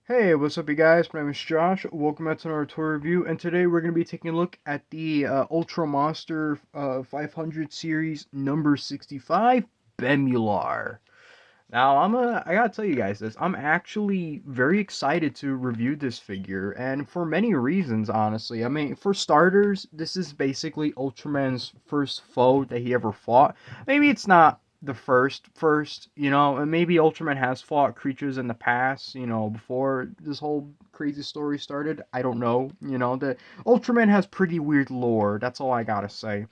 Hey, what's up, you guys? My name is Josh. Welcome back to another toy review, and today we're going to be taking a look at the Ultra Monster 500 series number 65, Bemular. Now, I gotta tell you guys this. I'm actually very excited to review this figure, and for many reasons, honestly. I mean, for starters, this is basically Ultraman's first foe that he ever fought. Maybe it's not the first, and maybe Ultraman has fought creatures in the past, before this whole crazy story started. I don't know. The Ultraman has pretty weird lore. That's all I gotta say.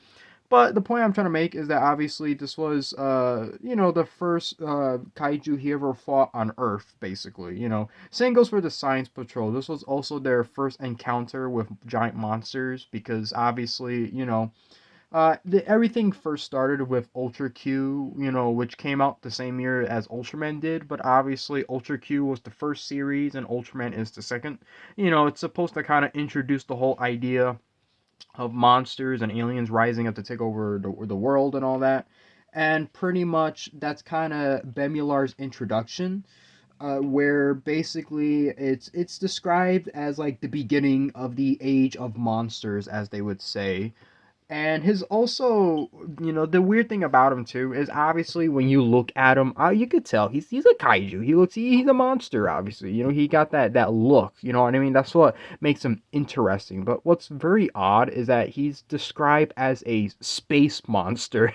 But the point I'm trying to make is that obviously this was, the first kaiju he ever fought on Earth, basically. Same goes for the Science Patrol. This was also their first encounter with giant monsters because obviously, everything first started with Ultra Q, which came out the same year as Ultraman did. But obviously, Ultra Q was the first series and Ultraman is the second. It's supposed to kind of introduce the whole idea of monsters and aliens rising up to take over the world and all that. And pretty much that's kind of Bemular's introduction, where basically it's described as like the beginning of the age of monsters, as they would say. And his also, the weird thing about him too is obviously when you look at him, you could tell he's a kaiju. He's a monster. Obviously, he got that look. You know what I mean? That's what makes him interesting. But what's very odd is that he's described as a space monster,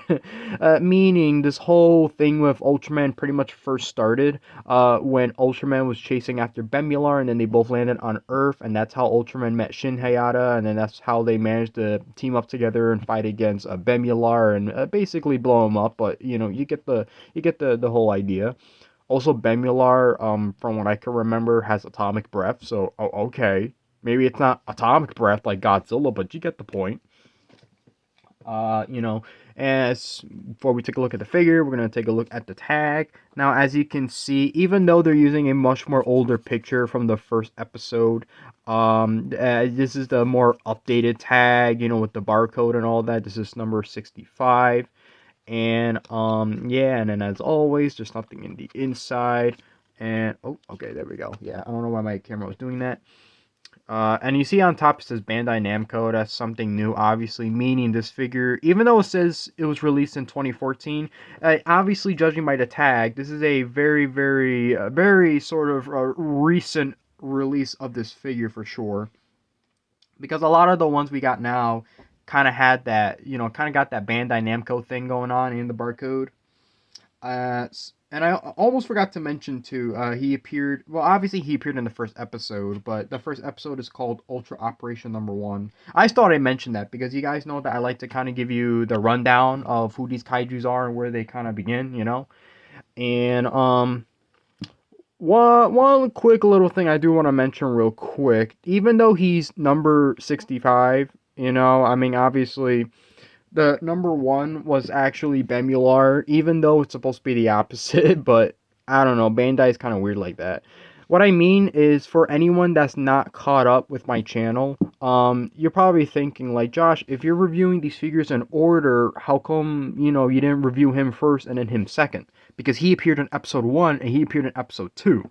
meaning this whole thing with Ultraman pretty much first started when Ultraman was chasing after Bemular, and then they both landed on Earth, and that's how Ultraman met Shin Hayata, and then that's how they managed to team up together and fight against Bemular and basically blow him up. But you get the whole idea. Also, Bemular, from what I can remember, has atomic breath. So, okay, maybe it's not atomic breath like Godzilla, but you get the point. Uh, you know, as before we take a look at the figure, we're gonna take a look at the tag. Now, as you can see, even though they're using a much more older picture from the first episode, this is the more updated tag, with the barcode and all that. This is number 65. And yeah, and then as always, there's nothing in the inside. And oh, okay, there we go. Yeah, I don't know why my camera was doing that. And you see on top it says Bandai Namco. That's something new, obviously, meaning this figure, even though it says it was released in 2014, obviously, judging by the tag, this is a very, very, very sort of recent release of this figure for sure. Because a lot of the ones we got now kind of had that, kind of got that Bandai Namco thing going on in the barcode. And I almost forgot to mention too. He appeared. Well, obviously he appeared in the first episode, but the first episode is called Ultra Operation Number One. I just thought I mentioned that because you guys know that I like to kind of give you the rundown of who these kaiju's are and where they kind of begin. And one quick little thing I do want to mention real quick. Even though he's number 65, I mean obviously the number one was actually Bemular, even though it's supposed to be the opposite, but I don't know, Bandai is kind of weird like that. What I mean is, for anyone that's not caught up with my channel, you're probably thinking, like, Josh, if you're reviewing these figures in order, how come, you didn't review him first and then him second? Because he appeared in episode 1 and he appeared in episode 2.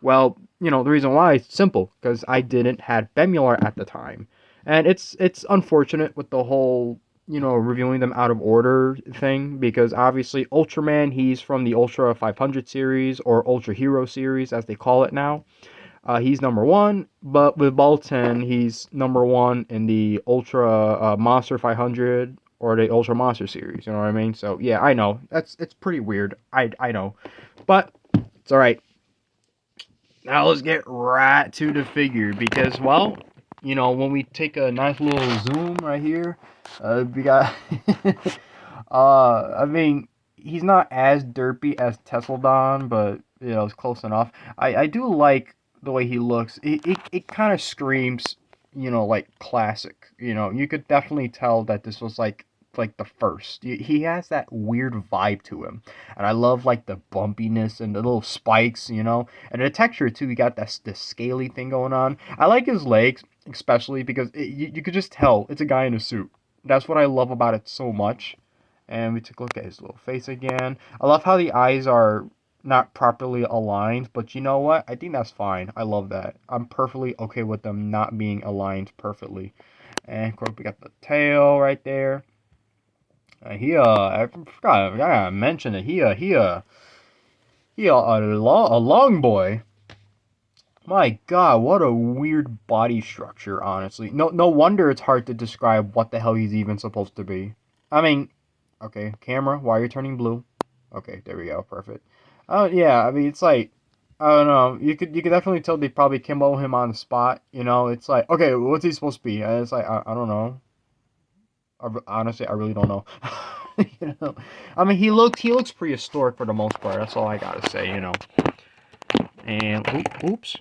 Well, the reason why is simple, because I didn't have Bemular at the time. And it's unfortunate with the whole reviewing them out of order thing because obviously Ultraman, he's from the Ultra 500 series or Ultra Hero series as they call it now. He's number one, but with Bolton, he's number one in the Ultra Monster 500 or the Ultra Monster series. You know what I mean? So yeah, I know it's pretty weird. I know, but it's all right. Now let's get right to the figure because, well, when we take a nice little zoom right here, we got, I mean, he's not as derpy as Tesladon, but, it's close enough. I do like the way he looks. It kind of screams, like classic. You could definitely tell that this was like the first. He has that weird vibe to him, and I love like the bumpiness and the little spikes, and the texture too. You got this scaly thing going on. I like his legs especially because you could just tell it's a guy in a suit. That's what I love about it so much. And we took a look at his little face again. I love how the eyes are not properly aligned, but you know what? I think that's fine. I love that. I'm perfectly okay with them not being aligned perfectly. And of course, we got the tail right there. I forgot, I gotta mention it. A long boy. My God, what a weird body structure. Honestly, no wonder it's hard to describe what the hell he's even supposed to be. I mean, okay, camera, why are you turning blue? Okay, there we go, perfect. Oh yeah, I mean it's like I don't know. You could definitely tell they probably came up with him on the spot. You know, it's like okay, what's he supposed to be? And it's like I don't know. Honestly, I really don't know. You know, I mean he looks prehistoric for the most part. That's all I gotta say. You know, and oops.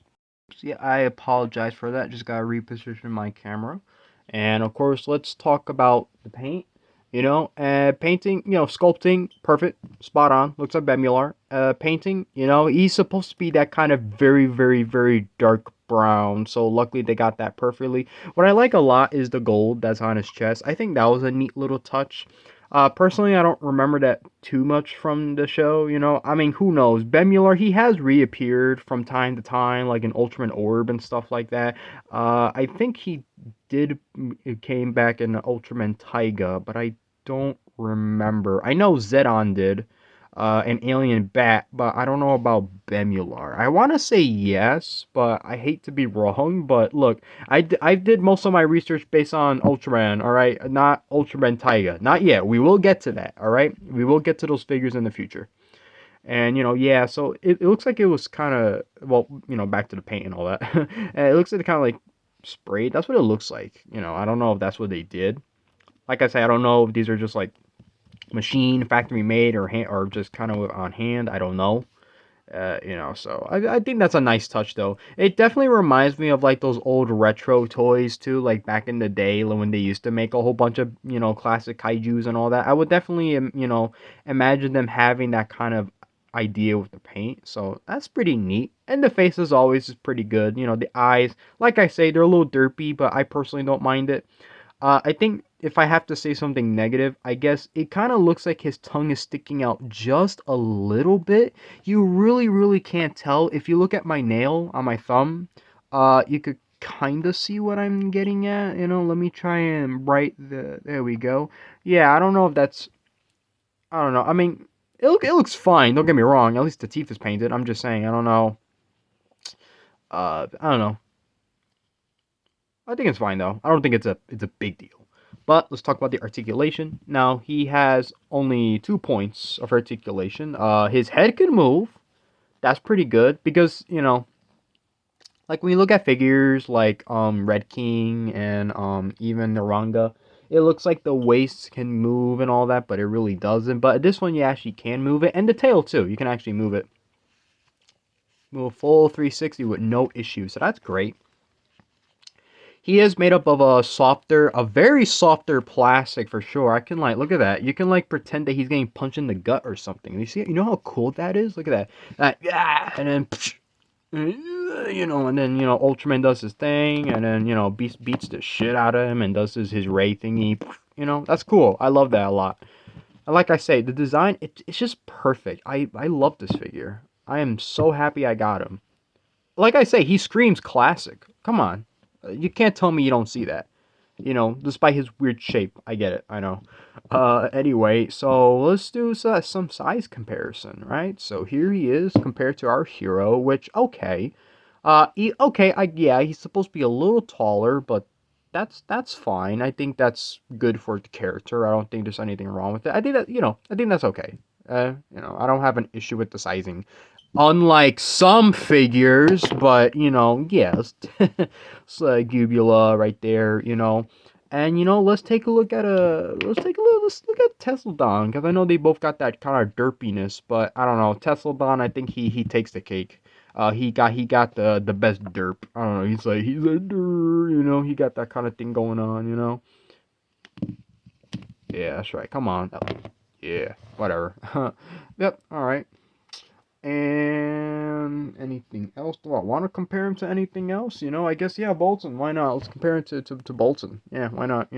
Yeah, I apologize for that. Just gotta reposition my camera. And of course, let's talk about the paint. Painting, sculpting, perfect, spot on. Looks like Bemular. Painting, he's supposed to be that kind of very, very, very dark brown. So luckily they got that perfectly. What I like a lot is the gold that's on his chest. I think that was a neat little touch. Personally, I don't remember that too much from the show. I mean, who knows? Bemular, he has reappeared from time to time, like in Ultraman Orb and stuff like that. I think he did it came back in Ultraman Taiga, but I don't remember. I know Zedon did, an Alien Bat, but I don't know about Bemular. I want to say yes, but I hate to be wrong. But look, I did most of my research based on Ultraman, all right? Not Ultraman Taiga. Not yet. We will get to that, all right? We will get to those figures in the future. And, yeah, so it looks like it was kind of, well, back to the paint and all that. It looks like kind of like sprayed. That's what it looks like. I don't know if that's what they did. Like I say, I don't know if these are just like machine, factory made, or just kind of on hand. I don't know. So I think that's a nice touch though. It definitely reminds me of like those old retro toys too, like back in the day when they used to make a whole bunch of classic kaiju's and all that. I would definitely imagine them having that kind of idea with the paint. So that's pretty neat. And the face as always is pretty good. The eyes, like I say, they're a little derpy, but I personally don't mind it. I think if I have to say something negative, I guess it kind of looks like his tongue is sticking out just a little bit. You really, really can't tell. If you look at my nail on my thumb, you could kind of see what I'm getting at. Let me try and write there we go. Yeah, I don't know if that's, I don't know. I mean, it looks fine. Don't get me wrong. At least the teeth is painted. I'm just saying, I don't know. I don't know. I think it's fine though. I don't think it's a big deal. But let's talk about the articulation. Now he has only 2 points of articulation. His head can move. That's pretty good because like when you look at figures like Red King and even Naranga, it looks like the waist can move and all that, but it really doesn't. But this one you actually can move it, and the tail too. You can actually move it, move a full 360 with no issue. So that's great. He is made up of a very softer plastic for sure. I can like, look at that. You can like pretend that he's getting punched in the gut or something. You see it? You know how cool that is? Look at that. Yeah, and then, and then, Ultraman does his thing, and then, Beast beats the shit out of him and does his ray thingy. That's cool. I love that a lot. And like I say, the design, it's just perfect. I love this figure. I am so happy I got him. Like I say, he screams classic. Come on. You can't tell me you don't see that. Despite his weird shape. I get it. I know. Anyway, so let's do some size comparison, right? So here he is compared to our hero, which, okay. Yeah, he's supposed to be a little taller, but that's fine. I think that's good for the character. I don't think there's anything wrong with it. I think that's okay. I don't have an issue with the sizing. Unlike some figures, but yes, it's like Gubula right there, and let's look at Tesladon because I know they both got that kind of derpiness, but I don't know Tesladon. I think he takes the cake. He got the best derp. I don't know. He's a derp, He got that kind of thing going on, Yeah, that's right. Come on. Yeah, whatever. Yep. All right. And anything else? Do I want to compare him to anything else? I guess yeah, Bolton. Why not? Let's compare him to Bolton. Yeah, why not?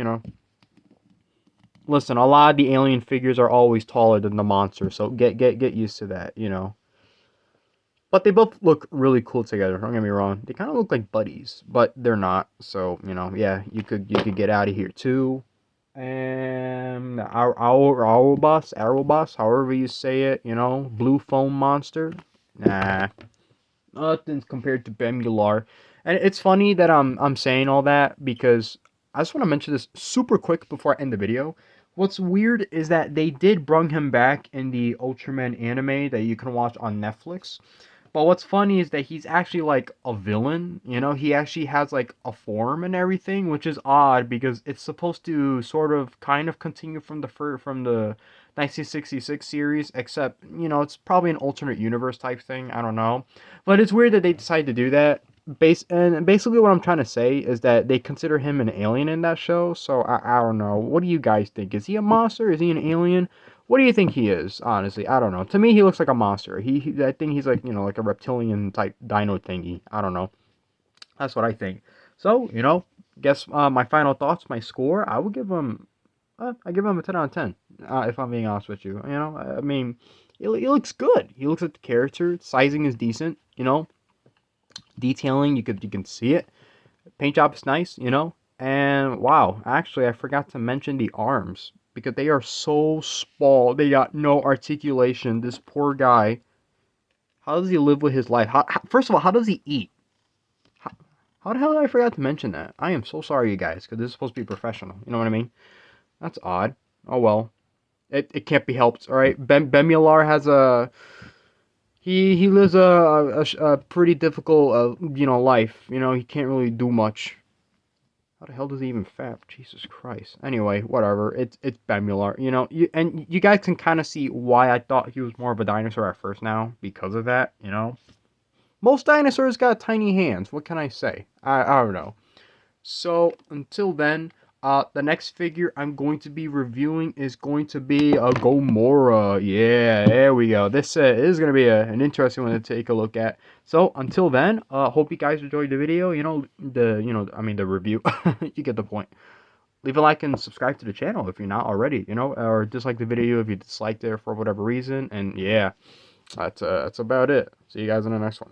Listen, a lot of the alien figures are always taller than the monster, so get used to that. But they both look really cool together. Don't get me wrong. They kind of look like buddies, but they're not. So yeah, you could get out of here too. And our boss, however you say it, blue foam monster. Nah, nothing's compared to Bemular. And it's funny that I'm saying all that because I just want to mention this super quick before I end the video. What's weird is that they did bring him back in the Ultraman anime that you can watch on Netflix. But what's funny is that he's actually like a villain. He actually has like a form and everything, which is odd because it's supposed to sort of kind of continue from the 1966 series, except it's probably an alternate universe type thing. I don't know, but it's weird that they decided to do that. Basically what I'm trying to say is that they consider him an alien in that show. So I don't know. What do you guys think? Is he a monster? Is he an alien? What do you think he is? Honestly, I don't know. To me, he looks like a monster. I think he's like like a reptilian type dino thingy. I don't know. That's what I think. So guess my final thoughts, my score. I give him a 10 out of 10. If I'm being honest with you, I mean, he looks good. He looks like the character. Sizing is decent. Detailing you can see it. Paint job is nice. And wow, actually, I forgot to mention the arms because they are so small. They got no articulation. This poor guy. How does he live with his life? First of all, how does he eat? How the hell did I forgot to mention that? I am so sorry, you guys, because this is supposed to be professional. You know what I mean? That's odd. Oh well. It can't be helped. All right. Bemular has he lives a pretty difficult life. He can't really do much. How the hell does he even fap? Jesus Christ. Anyway, whatever. It's Bemular. And you guys can kind of see why I thought he was more of a dinosaur at first now because of that. Most dinosaurs got tiny hands. What can I say? I don't know. So until then, the next figure I'm going to be reviewing is going to be a Gomorrah. Yeah, there we go. This is going to be an interesting one to take a look at. So until then, hope you guys enjoyed the video. The review. You get the point. Leave a like and subscribe to the channel if you're not already. Or dislike the video if you disliked it for whatever reason. And yeah, that's about it. See you guys in the next one.